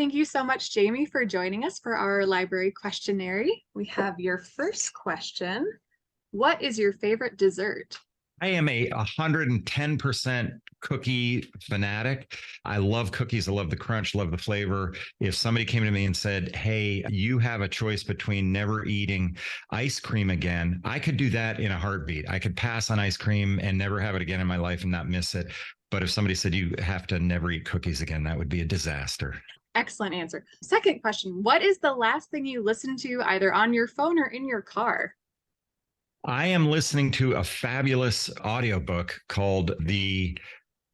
Thank you so much, Jamie, for joining us for our library questionary. We have your first question. What is your favorite dessert? I am a 110% cookie fanatic. I love cookies. I love the crunch, love the flavor. If somebody came to me and said, hey, you have a choice between never eating ice cream again, I could do that in a heartbeat. I could pass on ice cream and never have it again in my life and not miss it. But if somebody said you have to never eat cookies again, that would be a disaster. Excellent answer. Second question. What is the last thing you listened to either on your phone or in your car? I am listening to a fabulous audiobook called The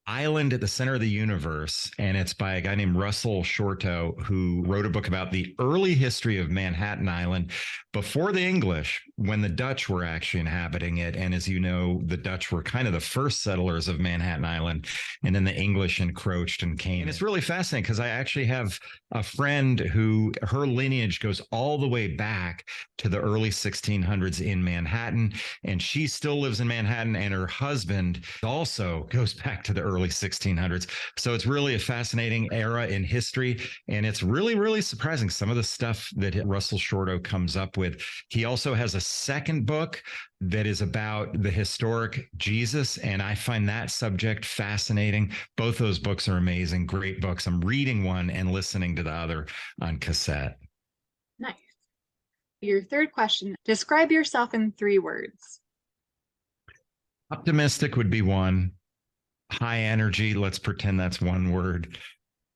Island at the Center of the Universe, and it's by a guy named Russell Shorto, who wrote a book about the early history of Manhattan Island before the English, when the Dutch were actually inhabiting it. And as you know, the Dutch were kind of the first settlers of Manhattan Island, and then the English encroached and came. And it's really fascinating because I actually have a friend who her lineage goes all the way back to the early 1600s in Manhattan, and she still lives in Manhattan, and her husband also goes back to the early 1600s. So it's really a fascinating era in history, and it's really, really surprising some of the stuff that Russell Shorto comes up with. He also has a second book that is about the historic Jesus, and I find that subject fascinating. Both those books are amazing, great books. I'm reading one and listening to the other on cassette. Nice. Your third question. Describe yourself in 3 words. Optimistic would be one. High energy, let's pretend that's one word,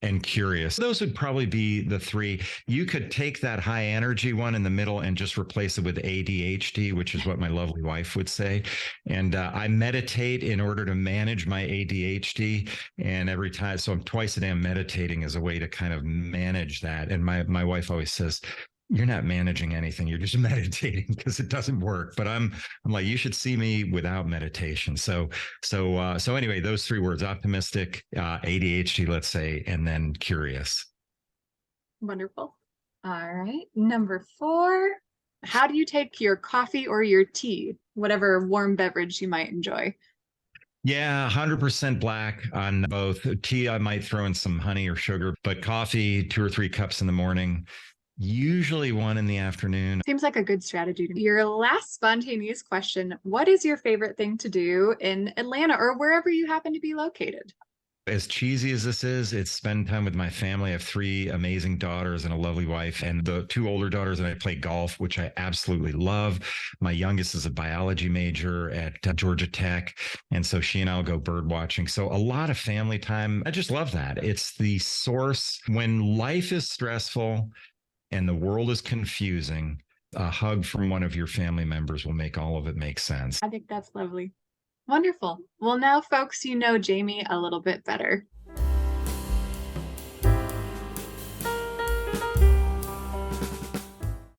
and curious. Those would probably be the 3. You could take that high energy one in the middle and just replace it with ADHD, which is what my lovely wife would say. And I meditate in order to manage my ADHD. And every time, so I'm twice a day, I'm meditating as a way to kind of manage that. And my wife always says, you're not managing anything. You're just meditating, because it doesn't work. But I'm like, you should see me without meditation. So anyway, those 3 words: optimistic, ADHD, let's say, and then curious. Wonderful. All right. Number 4. How do you take your coffee or your tea, whatever warm beverage you might enjoy? Yeah, 100% black on both. Tea, I might throw in some honey or sugar, but coffee, 2 or 3 cups in the morning. Usually 1 in the afternoon. Seems like a good strategy. Your last spontaneous question. What is your favorite thing to do in Atlanta or wherever you happen to be located? As cheesy as this is, it's spend time with my family. I have 3 amazing daughters and a lovely wife, and the 2 older daughters, and I play golf, which I absolutely love. My youngest is a biology major at Georgia Tech, and so she and I'll go bird watching. So a lot of family time. I just love that. It's the source when life is stressful and the world is confusing. A hug from one of your family members will make all of it make sense. I think that's lovely. Wonderful. Well, now, folks, you know Jamie a little bit better.